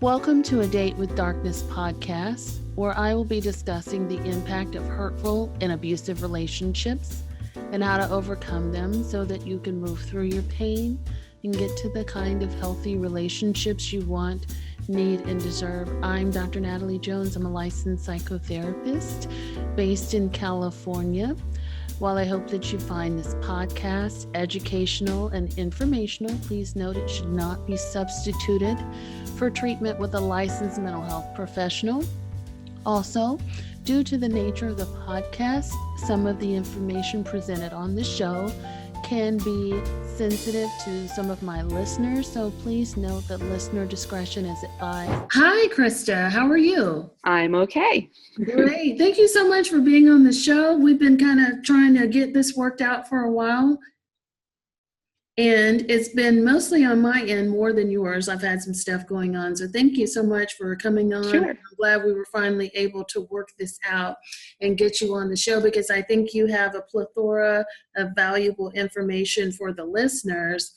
Welcome to A Date with Darkness podcast, where I will be discussing the impact of hurtful and abusive relationships and how to overcome them so that you can move through your pain and get to the kind of healthy relationships you want, need, and deserve. I'm Dr. Natalie Jones. I'm a licensed psychotherapist based in California. While I hope that you find this podcast educational and informational, please note it should not be substituted for treatment with a licensed mental health professional. Also, due to the nature of the podcast, some of the information presented on the show can be sensitive to some of my listeners, so please note that listener discretion is advised. Hi, Krista. How are you? I'm okay. Great. Thank you so much for being on the show. We've been kind of trying to get this worked out for a while, and it's been mostly on my end more than yours. I've had some stuff going on, so thank you so much for coming on. Sure. I'm glad we were finally able to work this out and get you on the show, because I think you have a plethora of valuable information for the listeners.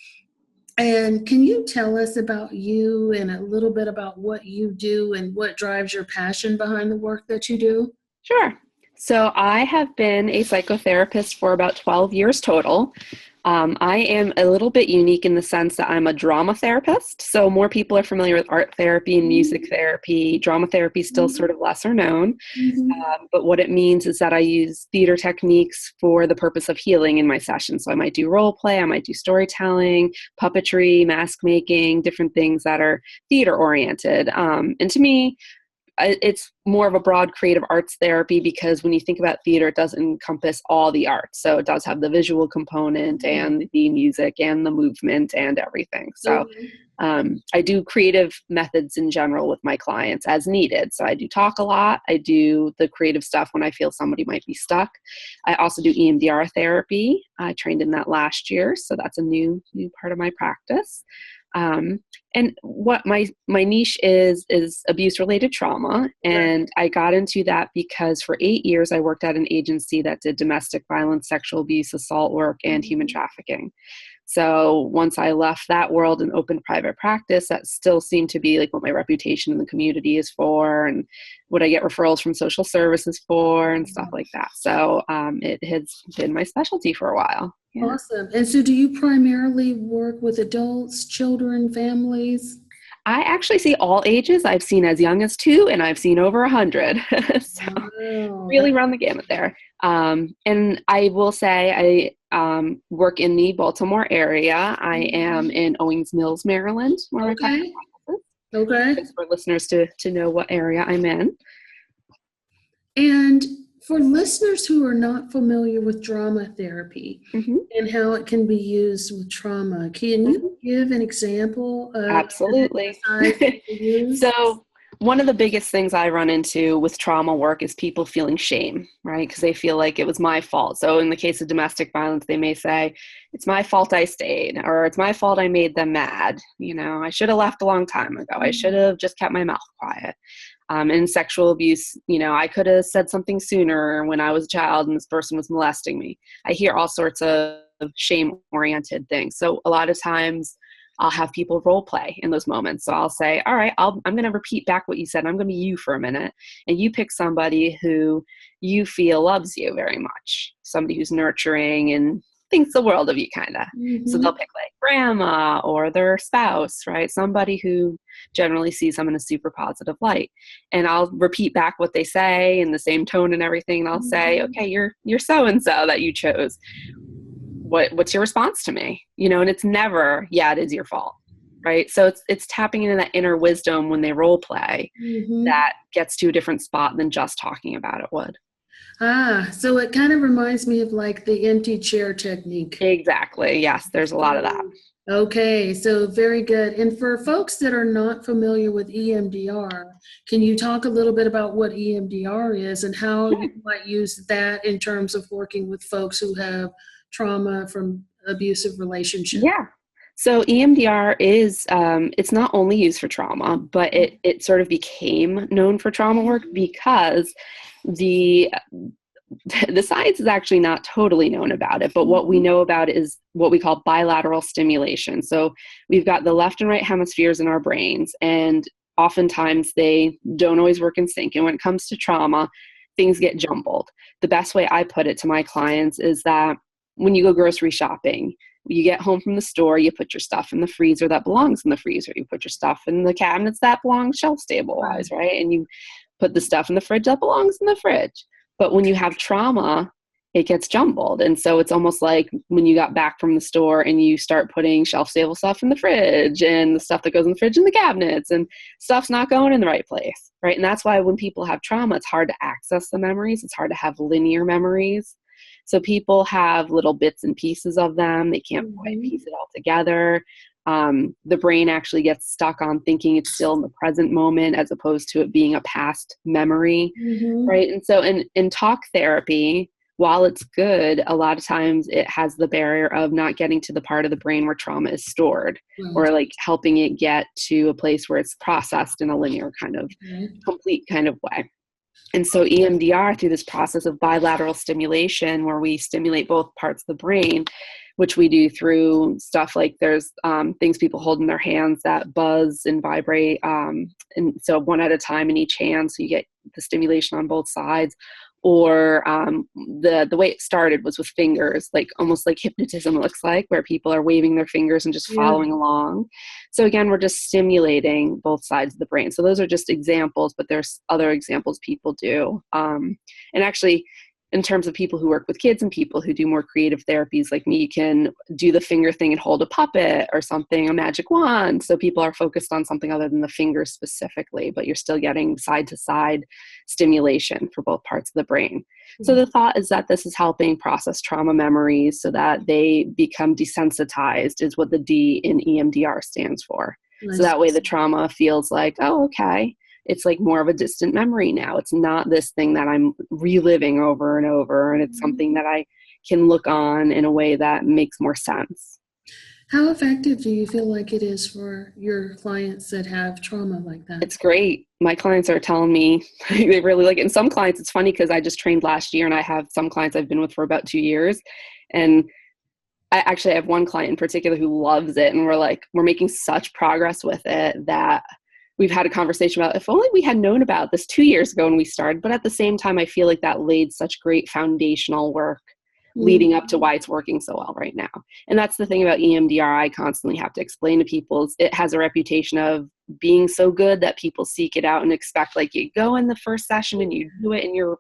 And can you tell us about you and a little bit about what you do and what drives your passion behind the work that you do? Sure. So I have been a psychotherapist for about 12 years total. I am a little bit unique in the sense that I'm a drama therapist. So more people are familiar with art therapy and music therapy. Drama therapy is still sort of lesser known. But what it means is that I use theater techniques for the purpose of healing in my sessions. So I might do role play, I might do storytelling, puppetry, mask making, different things that are theater oriented. And to me, it's more of a broad creative arts therapy, because when you think about theater, it does encompass all the arts. So it does have the visual component and the music and the movement and everything. So I do creative methods in general with my clients as needed. So I do talk a lot. I do the creative stuff when I feel somebody might be stuck. I also do EMDR therapy. I trained in that last year. So that's a new part of my practice. And what my niche is abuse-related trauma. And I got into that because for 8 years, I worked at an agency that did domestic violence, sexual abuse, assault work, and human trafficking. So once I left that world and opened private practice, that still seemed to be like what my reputation in the community is for and what I get referrals from social services for and stuff like that. So it has been my specialty for a while. Yeah. Awesome. And so do you primarily work with adults, children, families? I actually see all ages. I've seen as young as 2 and I've seen over 100. So really run the gamut there. And I will say I work in the Baltimore area. I am in Owings Mills, Maryland, where my practice is. Okay. Just for listeners to know what area I'm in. And for listeners who are not familiar with drama therapy and how it can be used with trauma, can you give an example of Absolutely. So one of the biggest things I run into with trauma work is people feeling shame, right? Because they feel like it was my fault. So in the case of domestic violence, they may say, it's my fault I stayed, or it's my fault I made them mad. You know, I should have left a long time ago. I should have just kept my mouth quiet. In sexual abuse, you know, I could have said something sooner when I was a child and this person was molesting me. I hear all sorts of shame-oriented things. So a lot of times I'll have people role play in those moments. So I'll say, all right, I'm going to repeat back what you said. I'm going to be you for a minute. And you pick somebody who you feel loves you very much, somebody who's nurturing and thinks the world of you, kind of. So they'll pick like grandma or their spouse, right? Somebody who generally sees them in a super positive light. And I'll repeat back what they say in the same tone and everything. And I'll say, okay, you're so-and-so that you chose. What's your response to me? You know, and it's never, yeah, it is your fault. Right. So it's tapping into that inner wisdom when they role play that gets to a different spot than just talking about it would. So it kind of reminds me of like the empty chair technique. Exactly. Yes, there's a lot of that. Okay, so very good. And for folks that are not familiar with EMDR, can you talk a little bit about what EMDR is and how you might use that in terms of working with folks who have trauma from abusive relationships? Yeah. So EMDR is, it's not only used for trauma, but it sort of became known for trauma work because the science is actually not totally known about it, but what we know about it is what we call bilateral stimulation. So we've got the left and right hemispheres in our brains, and oftentimes they don't always work in sync. And when it comes to trauma, things get jumbled. The best way I put it to my clients is that when you go grocery shopping, you get home from the store, you put your stuff in the freezer that belongs in the freezer. You put your stuff in the cabinets that belong shelf stable wise, right? And you put the stuff in the fridge that belongs in the fridge. But when you have trauma, it gets jumbled. And so it's almost like when you got back from the store and you start putting shelf stable stuff in the fridge and the stuff that goes in the fridge in the cabinets, and stuff's not going in the right place, right? And that's why when people have trauma, it's hard to access the memories. It's hard to have linear memories. So people have little bits and pieces of them. They can't quite piece it all together. The brain actually gets stuck on thinking it's still in the present moment as opposed to it being a past memory, right? And so in talk therapy, while it's good, a lot of times it has the barrier of not getting to the part of the brain where trauma is stored, or like helping it get to a place where it's processed in a linear kind of complete kind of way. And so EMDR, through this process of bilateral stimulation, where we stimulate both parts of the brain, which we do through stuff like there's things people hold in their hands that buzz and vibrate. And so one at a time in each hand, so you get the stimulation on both sides. Or the way it started was with fingers, like almost like hypnotism looks like, where people are waving their fingers and just following along. So again, we're just stimulating both sides of the brain. So those are just examples, but there's other examples people do. And actually, in terms of people who work with kids and people who do more creative therapies like me, you can do the finger thing and hold a puppet or something, a magic wand. So people are focused on something other than the fingers specifically, but you're still getting side to side stimulation for both parts of the brain. So the thought is that this is helping process trauma memories so that they become desensitized, is what the D in EMDR stands for. So that way the trauma feels like, oh, okay. It's like more of a distant memory now. It's not this thing that I'm reliving over and over, and it's something that I can look on in a way that makes more sense. How effective do you feel like it is for your clients that have trauma like that? It's great. My clients are telling me they really like it. And some clients, it's funny because I just trained last year and I have some clients I've been with for about 2 years. And I actually have one client in particular who loves it. And we're making such progress with it that we've had a conversation about, if only we had known about this 2 years ago when we started. But at the same time, I feel like that laid such great foundational work leading up to why it's working so well right now. And that's the thing about EMDR I constantly have to explain to people, is it has a reputation of being so good that people seek it out and expect, like, you go in the first session and you do it and you're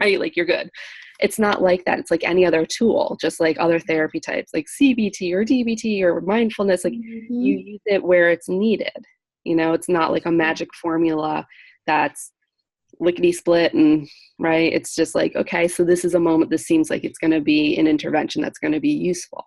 right, like you're good. It's not like that. It's like any other tool, just like other therapy types like CBT or DBT or mindfulness. Like you use it where it's needed. You know, it's not like a magic formula that's lickety split and right. It's just like, okay, so this is a moment. This seems like it's going to be an intervention that's going to be useful.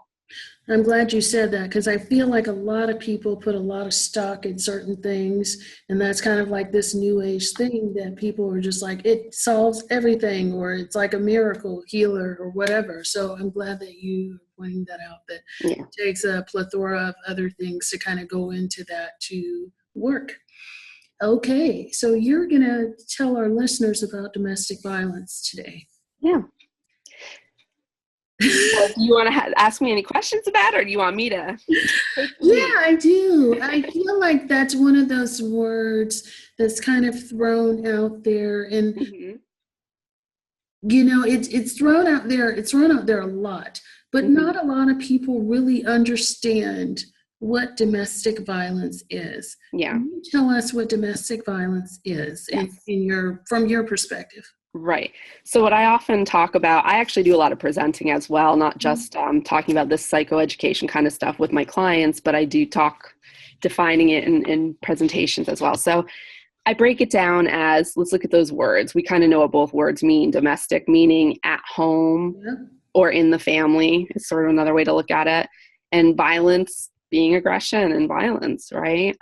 I'm glad you said that, because I feel like a lot of people put a lot of stock in certain things, and that's kind of like this new age thing that people are just like, it solves everything, or it's like a miracle healer or whatever. So I'm glad that you are pointing that out, that it takes a plethora of other things to kind of go into that to work. Okay, so you're going to tell our listeners about domestic violence today. Yeah. Well, do you want to ask me any questions about it, or do you want me to? Yeah, I do. I feel like that's one of those words that's kind of thrown out there, and you know, it's thrown out there. It's thrown out there a lot, but not a lot of people really understand what domestic violence is. Yeah. Can you tell us what domestic violence is from your perspective? Right. So what I often talk about, I actually do a lot of presenting as well, not just talking about this psychoeducation kind of stuff with my clients, but I do talk defining it in presentations as well. So I break it down as, let's look at those words. We kind of know what both words mean. Domestic meaning at home or in the family is sort of another way to look at it. And violence being aggression and violence, right?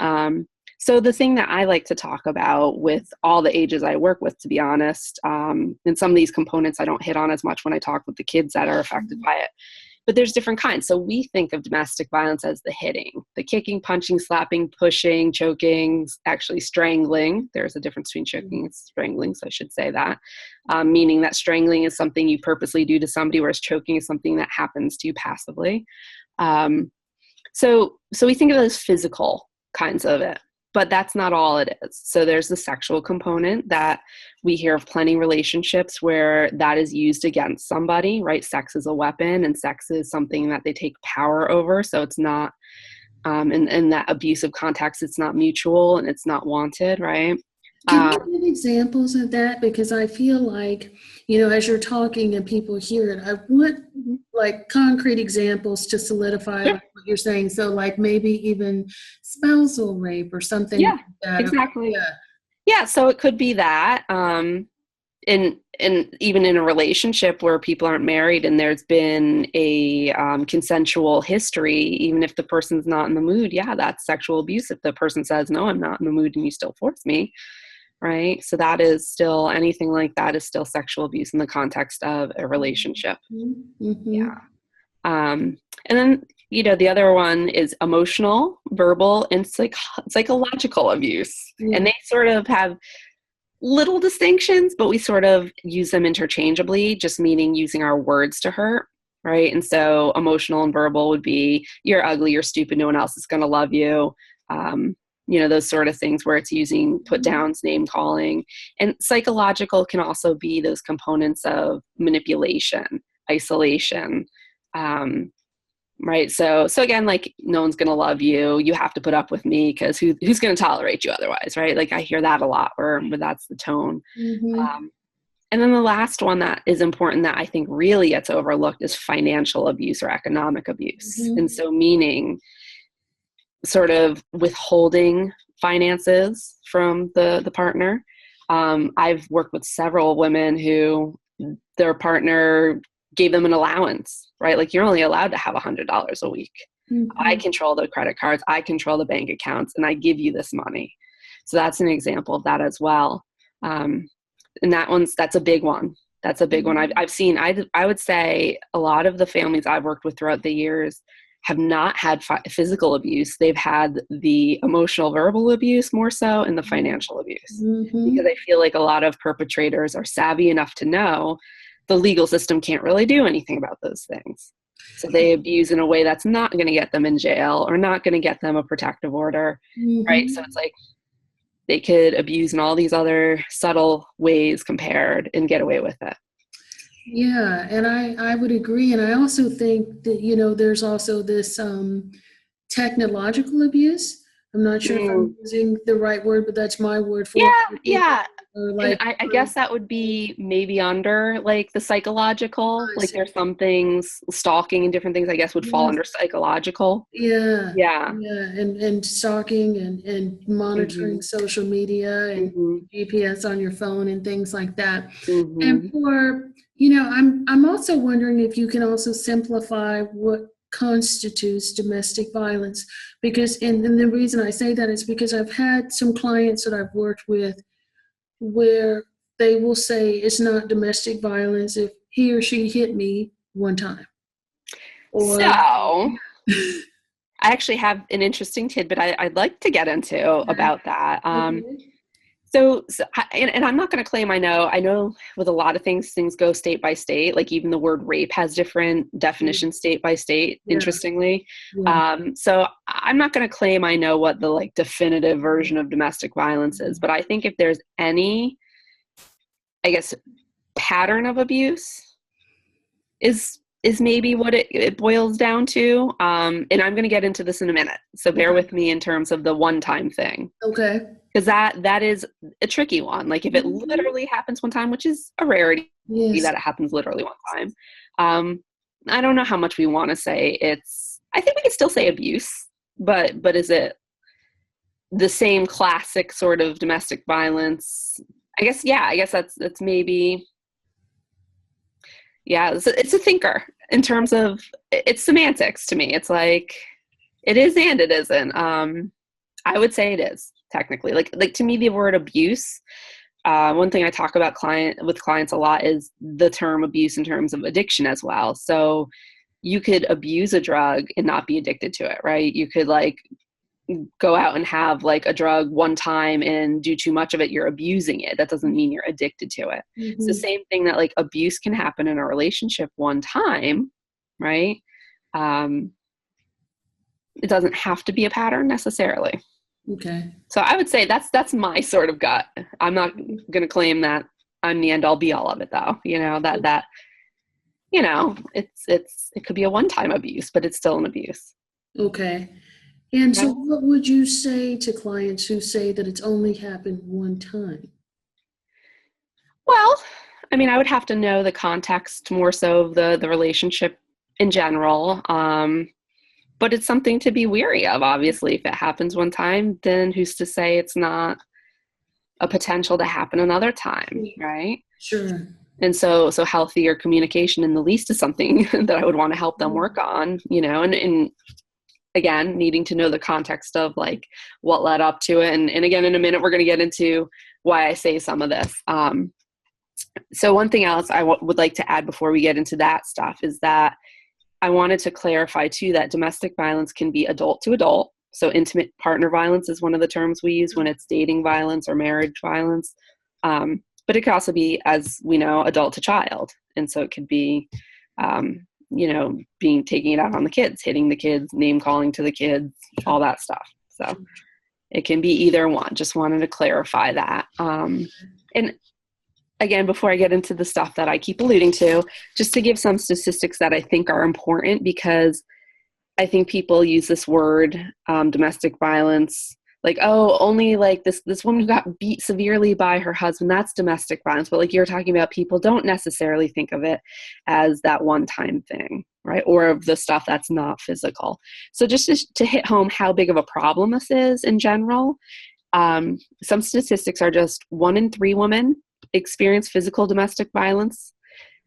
So the thing that I like to talk about with all the ages I work with, to be honest, and some of these components I don't hit on as much when I talk with the kids that are affected by it, but there's different kinds. So we think of domestic violence as the hitting, the kicking, punching, slapping, pushing, choking, actually strangling. There's a difference between choking and strangling, so I should say that, meaning that strangling is something you purposely do to somebody, whereas choking is something that happens to you passively. So we think of it as physical kinds of it. But that's not all it is. So there's the sexual component that we hear of plenty of relationships where that is used against somebody, right? Sex is a weapon, and sex is something that they take power over. So it's not, in that abusive context, it's not mutual and it's not wanted, right? Can you give examples of that? Because I feel like, as you're talking and people hear it, I want like concrete examples to solidify Sure. like what you're saying. So like maybe even spousal rape or something Yeah, like that. exactly. Yeah. Yeah, so it could be that. In even in a relationship where people aren't married and there's been a consensual history, even if the person's not in the mood, yeah, that's sexual abuse. If the person says, no, I'm not in the mood and you still force me, right? So that is still, anything like that is still sexual abuse in the context of a relationship. Mm-hmm. Yeah. And then, the other one is emotional, verbal, and psychological abuse. Yeah. And they sort of have little distinctions, but we sort of use them interchangeably, just meaning using our words to hurt, right? And so emotional and verbal would be, you're ugly, you're stupid, no one else is going to love you. Those sort of things where it's using put downs, name calling. And psychological can also be those components of manipulation, isolation, right? So again, like, no one's going to love you. You have to put up with me because who's going to tolerate you otherwise, right? Like I hear that a lot where that's the tone. Mm-hmm. And then the last one that is important that I think really gets overlooked is financial abuse or economic abuse. Mm-hmm. And so meaning sort of withholding finances from the partner. I've worked with several women who their partner gave them an allowance, right? Like you're only allowed to have $100 a week. Mm-hmm. I control the credit cards, I control the bank accounts, and I give you this money. So that's an example of that as well. And that's a big one. That's a big one. I've seen, I would say a lot of the families I've worked with throughout the years have not had physical abuse. They've had the emotional, verbal abuse more so, and the financial abuse. Because I feel like a lot of perpetrators are savvy enough to know the legal system can't really do anything about those things. So they abuse in a way that's not going to get them in jail or not going to get them a protective order, right? So it's like they could abuse in all these other subtle ways compared and get away with it. Yeah, and I would agree. And I also think that, there's also this technological abuse. I'm not sure if I'm using the right word, but that's my word for it. Yeah. Or like, and I guess that would be maybe under like the psychological, like there's some things, stalking and different things I guess would fall under psychological. Yeah. Yeah. And stalking and monitoring social media and GPS on your phone and things like that. And for, I'm also wondering if you can also simplify what constitutes domestic violence, because and the reason I say that is because I've had some clients that I've worked with where they will say it's not domestic violence if he or she hit me one time. So I actually have an interesting tidbit I'd like to get into about that. So I'm not going to claim I know. I know with a lot of things go state by state. Like even the word rape has different definitions state by state, interestingly. So I'm not going to claim I know what the like definitive version of domestic violence is. But I think if there's any, I guess, pattern of abuse is maybe what it boils down to. And I'm going to get into this in a minute. So bear with me in terms of the one-time thing. Okay. Because that is a tricky one. Like if it literally happens one time, which is a rarity that it happens literally one time. I don't know how much we want to say I think we can still say abuse, but is it the same classic sort of domestic violence? I guess that's maybe, it's a thinker in terms of it's semantics to me. It's like, it is and it isn't. I would say it is. Technically, like to me, the word abuse. One thing I talk about with clients a lot is the term abuse in terms of addiction as well. So you could abuse a drug and not be addicted to it, right? You could like go out and have like a drug one time and do too much of it. You're abusing it. That doesn't mean you're addicted to it. It's the same thing that like abuse can happen in a relationship one time, right? It doesn't have to be a pattern necessarily. Okay. So I would say that's my sort of gut. I'm not going to claim that I'm the end all be all of it, though. It could be a one-time abuse, but it's still an abuse. Okay. And so Right? what would you say to clients who say that it's only happened one time? Well, I mean, I would have to know the context more so of the relationship in general. But it's something to be weary of, obviously. If it happens one time, then who's to say it's not a potential to happen another time, right? Sure. And so healthier communication in the least is something that I would want to help them work on, and again, needing to know the context of like what led up to it. And again, in a minute, we're going to get into why I say some of this. So one thing else I would like to add before we get into that stuff is that I wanted to clarify too that domestic violence can be adult to adult. So intimate partner violence is one of the terms we use when it's dating violence or marriage violence. But it could also be, as we know, adult to child. And so it could be, taking it out on the kids, hitting the kids, name calling to the kids, all that stuff. So it can be either one. Just wanted to clarify that. And again, before I get into the stuff that I keep alluding to, just to give some statistics that I think are important, because I think people use this word, domestic violence, like, oh, only like this woman who got beat severely by her husband, that's domestic violence. But like you're talking about, people don't necessarily think of it as that one-time thing, right? Or of the stuff that's not physical. So just to hit home how big of a problem this is in general, some statistics are just 1 in 3 women experience physical domestic violence.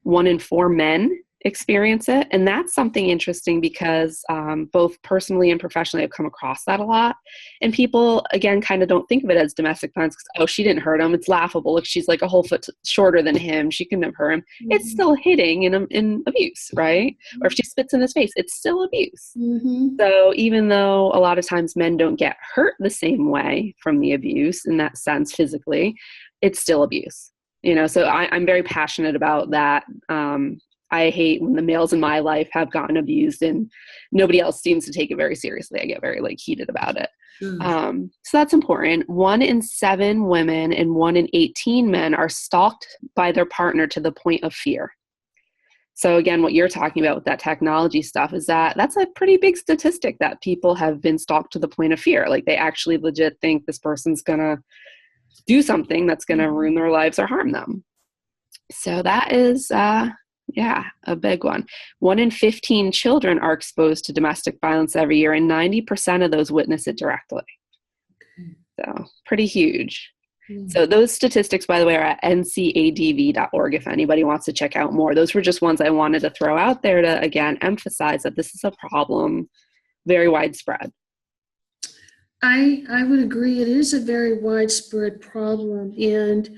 1 in 4 men experience it. And that's something interesting because both personally and professionally I've come across that a lot. And people, again, kind of don't think of it as domestic violence because, oh, she didn't hurt him. It's laughable. If she's like a whole foot shorter than him, she couldn't have hurt him. Mm-hmm. It's still hitting in abuse, right? Mm-hmm. Or if she spits in his face, it's still abuse. Mm-hmm. So even though a lot of times men don't get hurt the same way from the abuse in that sense physically, it's still abuse. So I'm very passionate about that. I hate when the males in my life have gotten abused and nobody else seems to take it very seriously. I get very heated about it. So that's important. 1 in 7 women and 1 in 18 men are stalked by their partner to the point of fear. So again, what you're talking about with that technology stuff is that's a pretty big statistic that people have been stalked to the point of fear. Like they actually legit think this person's going to do something that's going to ruin their lives or harm them. So that is, a big one. 1 in 15 children are exposed to domestic violence every year, and 90% of those witness it directly. So pretty huge. So those statistics, by the way, are at ncadv.org if anybody wants to check out more. Those were just ones I wanted to throw out there to, again, emphasize that this is a problem, very widespread. I would agree. It is a very widespread problem. And,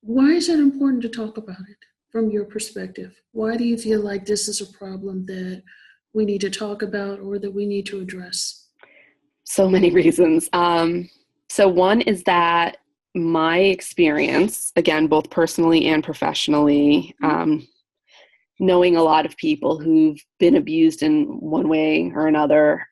why is it important to talk about it from your perspective? Why do you feel like this is a problem that we need to talk about or that we need to address? So many reasons. So one is that my experience, again, both personally and professionally, knowing a lot of people who've been abused in one way or another,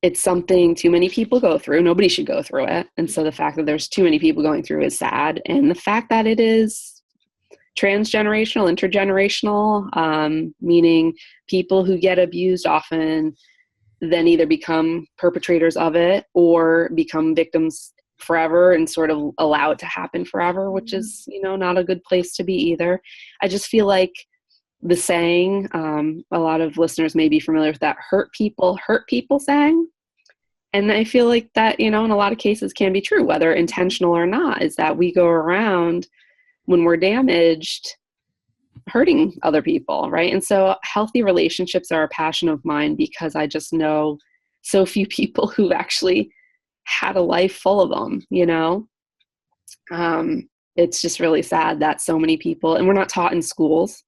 it's something too many people go through. Nobody should go through it. And so the fact that there's too many people going through is sad. And the fact that it is transgenerational, intergenerational, meaning people who get abused often then either become perpetrators of it or become victims forever and sort of allow it to happen forever, which is, not a good place to be either. I just feel like the saying, a lot of listeners may be familiar with that hurt people saying. And I feel like that, in a lot of cases can be true, whether intentional or not, is that we go around when we're damaged hurting other people, right? And so healthy relationships are a passion of mine because I just know so few people who've actually had a life full of them, It's just really sad that so many people, and we're not taught in schools,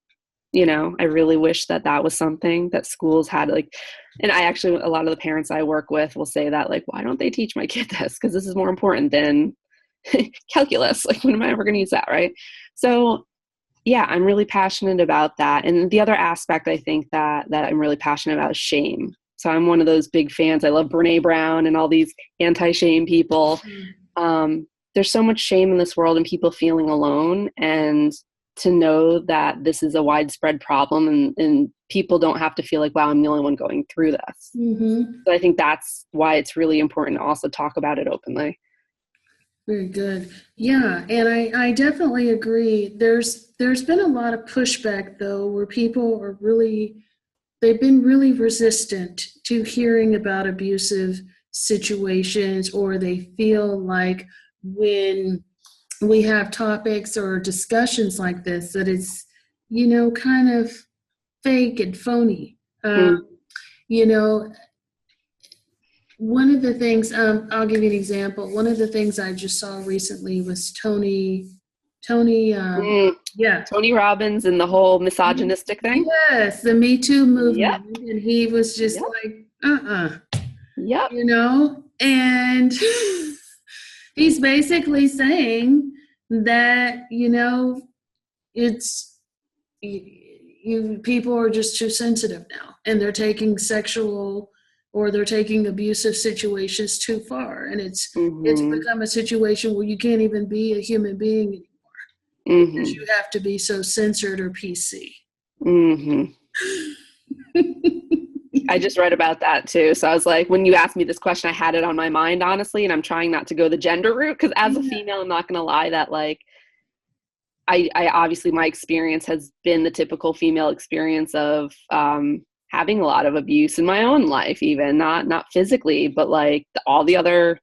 I really wish that was something that schools had, and I actually, a lot of the parents I work with will say that, why don't they teach my kid this? Because this is more important than calculus. When am I ever going to use that, right? So yeah, I'm really passionate about that. And the other aspect I think that I'm really passionate about is shame. So I'm one of those big fans. I love Brene Brown and all these anti-shame people. There's so much shame in this world and people feeling alone, and to know that this is a widespread problem and people don't have to feel like, wow, I'm the only one going through this. So I think that's why it's really important to also talk about it openly. Very good. Yeah, and I definitely agree. There's been a lot of pushback, though, where people are they've been really resistant to hearing about abusive situations, or they feel like when we have topics or discussions like this, that it's, kind of fake and phony. One of the things, I'll give you an example. One of the things I just saw recently was Tony, Tony Robbins and the whole misogynistic thing. Yes, the Me Too movement. Yep. And he was just like, Yep. And he's basically saying that, it's, people are just too sensitive now, and they're taking they're taking abusive situations too far. And it's become a situation where you can't even be a human being anymore because you have to be so censored or PC. I just read about that too. So I was like, when you asked me this question, I had it on my mind, honestly, and I'm trying not to go the gender route, because as a female, I'm not going to lie that like, I obviously my experience has been the typical female experience of having a lot of abuse in my own life, even not physically, but like all the other,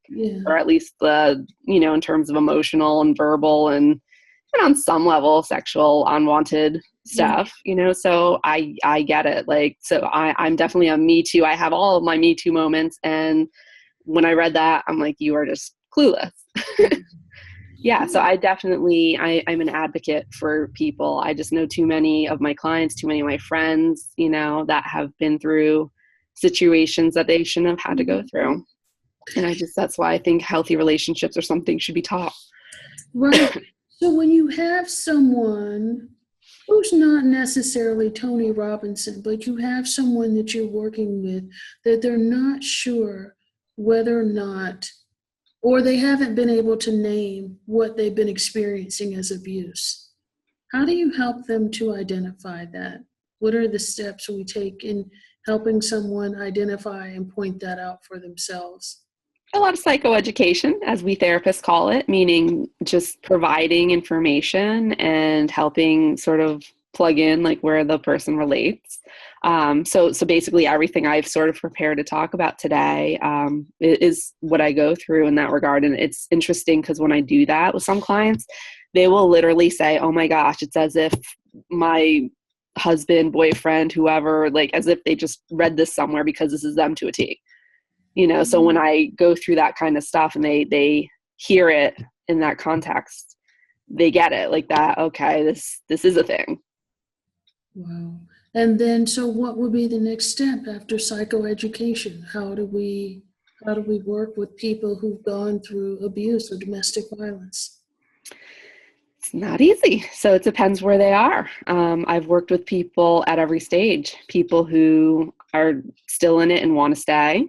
or at least the, in terms of emotional and verbal and on some level sexual unwanted stuff, so I get it. Like, so I'm definitely a Me Too. I have all of my Me Too moments. And when I read that, I'm like, you are just clueless. So I definitely, I'm an advocate for people. I just know too many of my clients, too many of my friends, that have been through situations that they shouldn't have had to go through. And that's why I think healthy relationships or something should be taught. Right. So when you have someone who's not necessarily Tony Robinson, but you have someone that you're working with that they're not sure whether or not, or they haven't been able to name what they've been experiencing as abuse, how do you help them to identify that? What are the steps we take in helping someone identify and point that out for themselves? A lot of psychoeducation, as we therapists call it, meaning just providing information and helping sort of plug in like where the person relates. So basically everything I've sort of prepared to talk about today is what I go through in that regard. And it's interesting because when I do that with some clients, they will literally say, oh my gosh, it's as if my husband, boyfriend, whoever, like as if they just read this somewhere because this is them to a T. So when I go through that kind of stuff and they hear it in that context, they get it like that. Okay, this is a thing. Wow. And then, so what would be the next step after psychoeducation? How do we work with people who've gone through abuse or domestic violence? It's not easy. So it depends where they are. I've worked with people at every stage, people who are still in it and want to stay,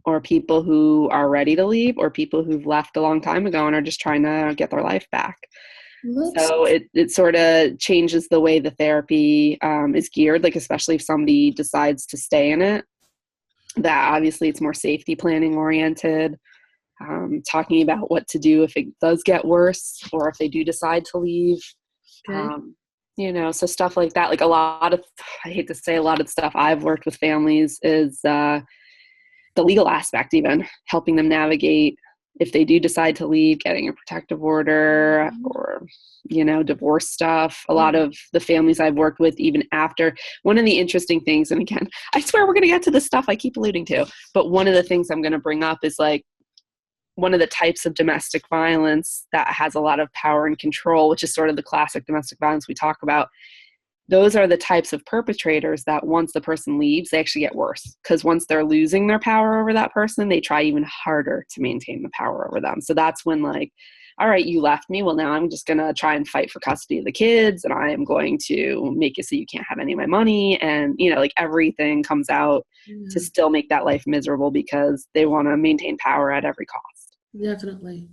or people who are ready to leave, or people who've left a long time ago and are just trying to get their life back. So it sort of changes the way the therapy is geared, like especially if somebody decides to stay in it, that obviously it's more safety planning oriented, talking about what to do if it does get worse or if they do decide to leave. Okay. So stuff like that, like I hate to say a lot of the stuff I've worked with families is the legal aspect, even helping them navigate if they do decide to leave, getting a protective order or, divorce stuff. A lot of the families I've worked with, even after, one of the interesting things, and again, I swear we're going to get to this stuff I keep alluding to, but one of the things I'm going to bring up is like one of the types of domestic violence that has a lot of power and control, which is sort of the classic domestic violence we talk about. Those are the types of perpetrators that once the person leaves, they actually get worse, because once they're losing their power over that person, they try even harder to maintain the power over them. So that's when like all right, you left me. Well, now I'm just going to try and fight for custody of the kids, and I am going to make it so you can't have any of my money. And, like everything comes out to still make that life miserable because they want to maintain power at every cost. Definitely.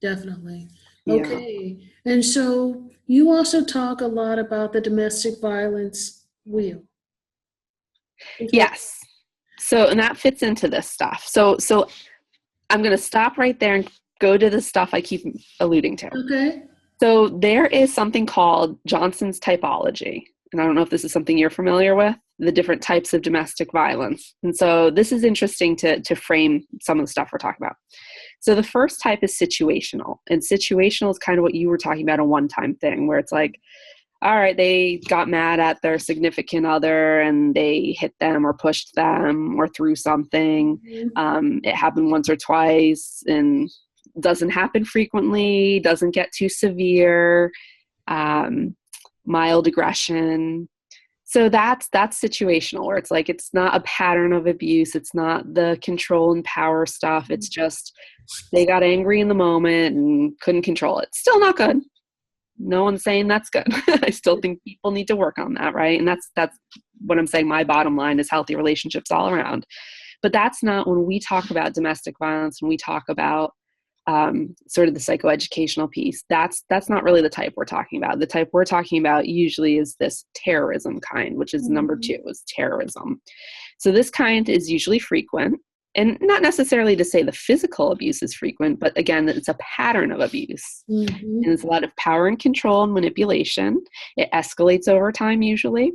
Definitely. Yeah. Okay. And so you also talk a lot about the domestic violence wheel. Yes. So, and that fits into this stuff. So I'm going to stop right there and go to the stuff I keep alluding to. Okay. So there is something called Johnson's typology. And I don't know if this is something you're familiar with, the different types of domestic violence. And so this is interesting to frame some of the stuff we're talking about. So the first type is situational. And situational is kind of what you were talking about, a one-time thing where it's like, all right, they got mad at their significant other and they hit them or pushed them or threw something. It happened once or twice and doesn't happen frequently, doesn't get too severe, mild aggression. So that's situational, where it's like, it's not a pattern of abuse. It's not the control and power stuff. It's just they got angry in the moment and couldn't control it. Still not good. No one's saying that's good. I still think people need to work on that, right? And that's what I'm saying. My bottom line is healthy relationships all around. But that's not when we talk about domestic violence, when we talk about sort of the psychoeducational piece. That's not really the type we're talking about. The type we're talking about usually is this terrorism kind, which is number 2, is terrorism. So this kind is usually frequent. And not necessarily to say the physical abuse is frequent, but again, it's a pattern of abuse. And there's a lot of power and control and manipulation. It escalates over time usually.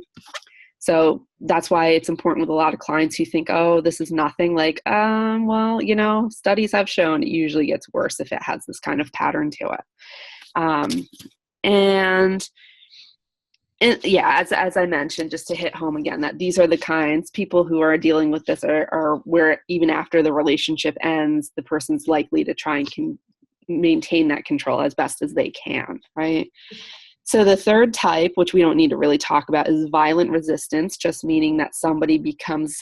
So that's why it's important with a lot of clients who think, oh, this is nothing. Like, well, studies have shown it usually gets worse if it has this kind of pattern to it. And yeah, as I mentioned, just to hit home again, that these are the kinds, people who are dealing with this are where even after the relationship ends, the person's likely to try and maintain that control as best as they can, right? So the third type, which we don't need to really talk about, is violent resistance, just meaning that somebody becomes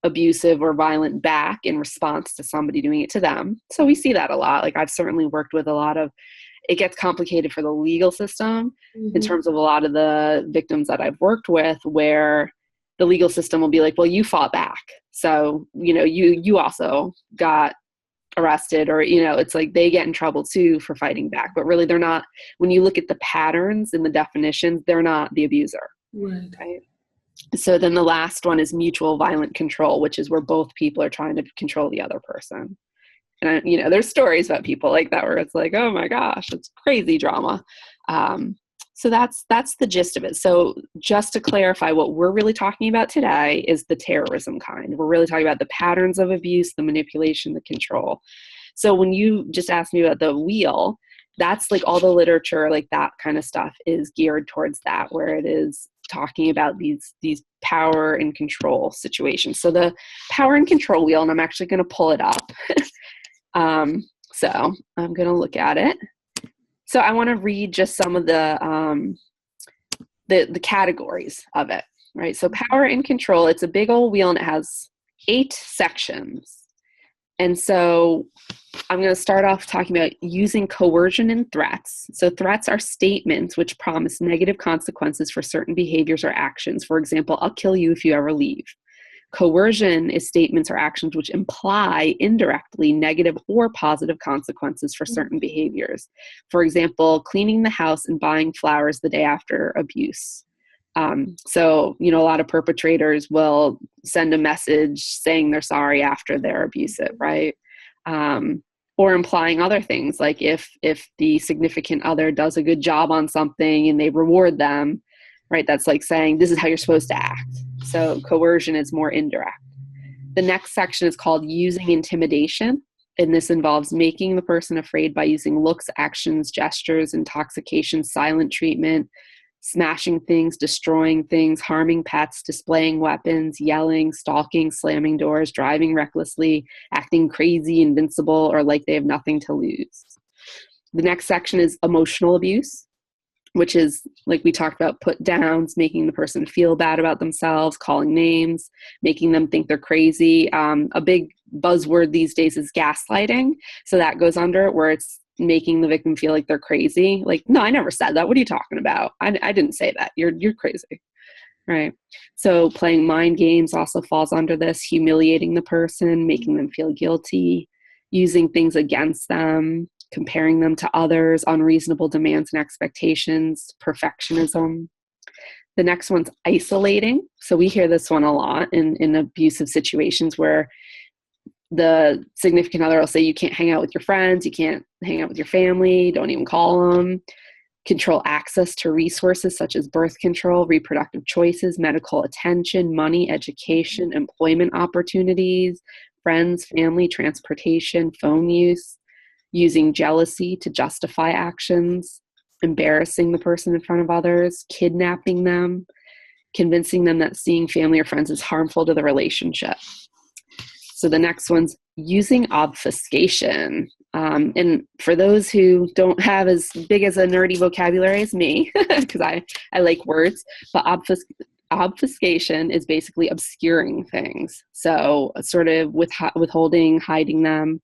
abusive or violent back in response to somebody doing it to them. So we see that a lot. Like I've certainly worked with a lot of, it gets complicated for the legal system in terms of a lot of the victims that I've worked with, where the legal system will be like, well, you fought back. So, you also got arrested, or, it's like they get in trouble too for fighting back. But really they're not, when you look at the patterns and the definitions, they're not the abuser. Right? So then the last one is mutual violent control, which is where both people are trying to control the other person. And, there's stories about people like that where it's like, oh my gosh, it's crazy drama. So that's the gist of it. So just to clarify, what we're really talking about today is the terrorism kind. We're really talking about the patterns of abuse, the manipulation, the control. So when you just asked me about the wheel, that's like all the literature, like that kind of stuff is geared towards that, where it is talking about these power and control situations. So the power and control wheel, and I'm actually going to pull it up. So I'm going to look at it. So I want to read just some of the categories of it, right? So power and control, it's a big old wheel and it has 8 sections. And so I'm going to start off talking about using coercion and threats. So threats are statements which promise negative consequences for certain behaviors or actions. For example, I'll kill you if you ever leave. Coercion is statements or actions which imply indirectly negative or positive consequences for certain behaviors. For example, cleaning the house and buying flowers the day after abuse. So, a lot of perpetrators will send a message saying they're sorry after they're abusive, right? Or implying other things, like if the significant other does a good job on something and they reward them, right? That's like saying, this is how you're supposed to act. So coercion is more indirect. The next section is called using intimidation. And this involves making the person afraid by using looks, actions, gestures, intoxication, silent treatment, smashing things, destroying things, harming pets, displaying weapons, yelling, stalking, slamming doors, driving recklessly, acting crazy, invincible, or like they have nothing to lose. The next section is emotional abuse, which is, like we talked about, put downs, making the person feel bad about themselves, calling names, making them think they're crazy. A big buzzword these days is gaslighting. So that goes under it, where it's making the victim feel like they're crazy. Like, no, I never said that. What are you talking about? I didn't say that. You're crazy. Right. So playing mind games also falls under this, humiliating the person, making them feel guilty, using things against them, comparing them to others, unreasonable demands and expectations, perfectionism. The next one's isolating. So we hear this one a lot in abusive situations where the significant other will say, you can't hang out with your friends, you can't hang out with your family, don't even call them. Control access to resources such as birth control, reproductive choices, medical attention, money, education, employment opportunities, friends, family, transportation, phone use, using jealousy to justify actions, embarrassing the person in front of others, kidnapping them, convincing them that seeing family or friends is harmful to the relationship. So the next one's using obfuscation. And for those who don't have as big as a nerdy vocabulary as me, because I like words, but obfuscation is basically obscuring things. So sort of withholding, hiding them.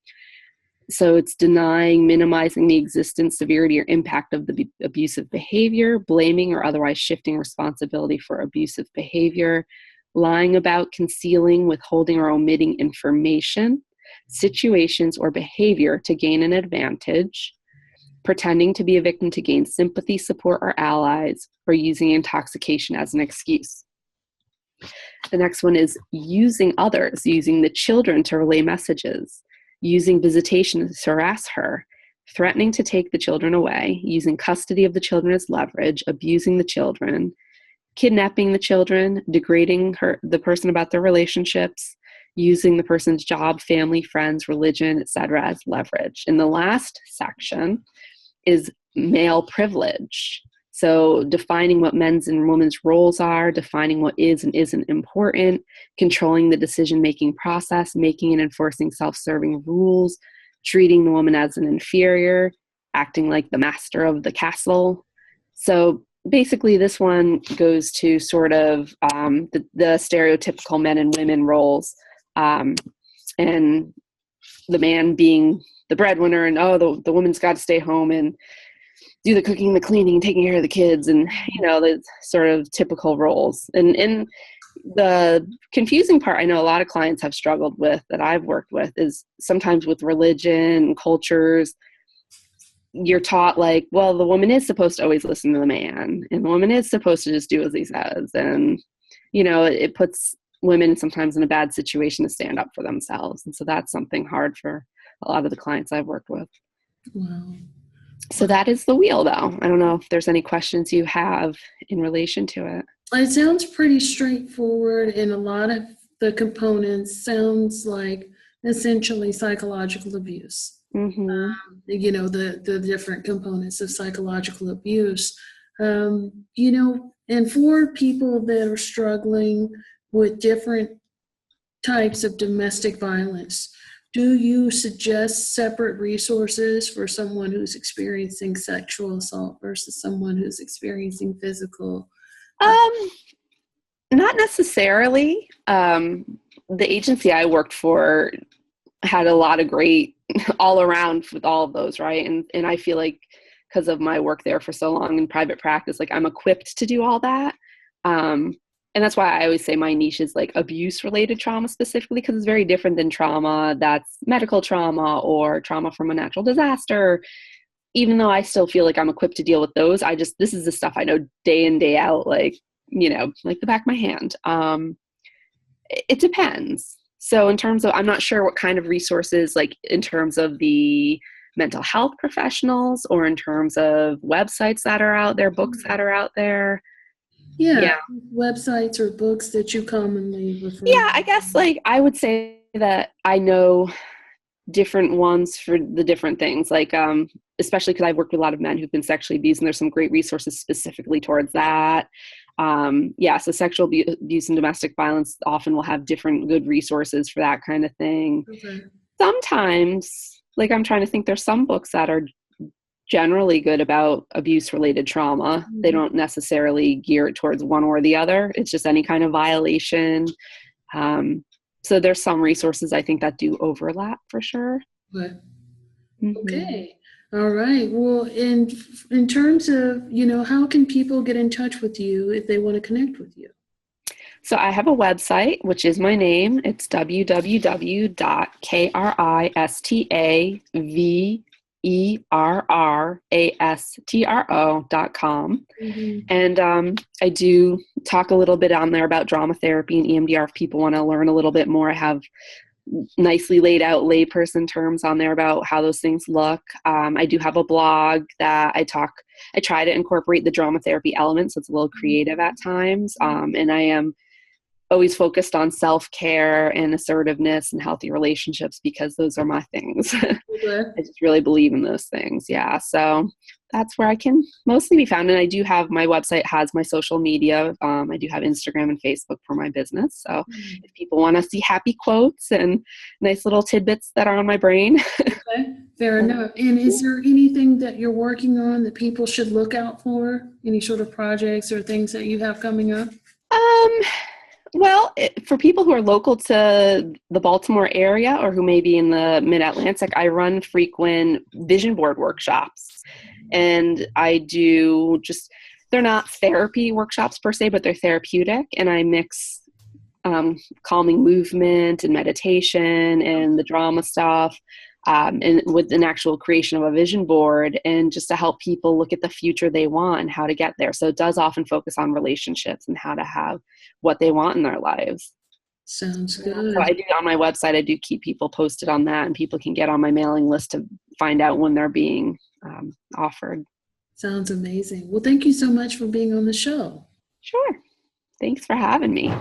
So it's denying, minimizing the existence, severity, or impact of the abusive behavior, blaming or otherwise shifting responsibility for abusive behavior, lying about, concealing, withholding, or omitting information, situations, or behavior to gain an advantage, pretending to be a victim to gain sympathy, support, or allies, or using intoxication as an excuse. The next one is using others, using the children to relay messages, using visitation to harass her, threatening to take the children away, using custody of the children as leverage, abusing the children, kidnapping the children, degrading the person about their relationships, using the person's job, family, friends, religion, etc. as leverage. And the last section is male privilege. So defining what men's and women's roles are, defining what is and isn't important, controlling the decision-making process, making and enforcing self-serving rules, treating the woman as an inferior, acting like the master of the castle. So basically this one goes to sort of the stereotypical men and women roles, and the man being the breadwinner, and the woman's got to stay home and do the cooking, the cleaning, taking care of the kids, and the sort of typical roles. And the confusing part I know a lot of clients have struggled with that I've worked with is sometimes with religion and cultures, you're taught like, well, the woman is supposed to always listen to the man, and the woman is supposed to just do as he says. And, it puts women sometimes in a bad situation to stand up for themselves. And so that's something hard for a lot of the clients I've worked with. Wow. So that is the wheel, though. I don't know if there's any questions you have in relation to it. It sounds pretty straightforward, and a lot of the components sounds like essentially psychological abuse. Mm-hmm. The different components of psychological abuse. And for people that are struggling with different types of domestic violence, do you suggest separate resources for someone who's experiencing sexual assault versus someone who's experiencing physical? Not necessarily. The agency I worked for had a lot of great all around with all of those, right? And I feel like because of my work there for so long in private practice, like I'm equipped to do all that. And that's why I always say my niche is like abuse-related trauma specifically, because it's very different than trauma that's medical trauma or trauma from a natural disaster. Even though I still feel like I'm equipped to deal with those, this is the stuff I know day in, day out, like the back of my hand. It depends. So in terms of, I'm not sure what kind of resources, like in terms of the mental health professionals or in terms of websites that are out there, books that are out there. Yeah. Websites or books that you commonly refer to. Yeah, I guess like I would say that I know different ones for the different things, like especially because I've worked with a lot of men who've been sexually abused, and there's some great resources specifically towards that. So sexual abuse and domestic violence often will have different good resources for that kind of thing. Okay. Sometimes, like I'm trying to think, there's some books that are generally good about abuse-related trauma. Mm-hmm. They don't necessarily gear it towards one or the other. It's just any kind of violation. So there's some resources I think that do overlap for sure. Okay. Mm-hmm. Okay. All right. Well, in terms of, how can people get in touch with you if they want to connect with you? So I have a website, which is my name. It's www.kristaverrastro.com. Mhm. And I do talk a little bit on there about drama therapy and EMDR if people want to learn a little bit more. I have nicely laid out layperson terms on there about how those things look. I do have a blog that I try to incorporate the drama therapy elements, so it's a little creative at times. And I am always focused on self-care and assertiveness and healthy relationships because those are my things. Okay. I just really believe in those things. Yeah. So that's where I can mostly be found. And I do have my website has my social media. I do have Instagram and Facebook for my business. So if people want to see happy quotes and nice little tidbits that are on my brain. Okay. Fair enough. And is there anything that you're working on that people should look out for? Any sort of projects or things that you have coming up? Um, Well, for people who are local to the Baltimore area or who may be in the Mid-Atlantic, I run frequent vision board workshops. And I do they're not therapy workshops per se, but they're therapeutic. And I mix calming movement and meditation and the drama stuff, and with an actual creation of a vision board, and just to help people look at the future they want and how to get there. So it does often focus on relationships and how to have what they want in their lives. Sounds Yeah. So I good. do on my website, I do keep people posted on that, and people can get on my mailing list to find out when they're being offered. Sounds amazing. Well, thank you so much for being on the show. Sure. Thanks for having me.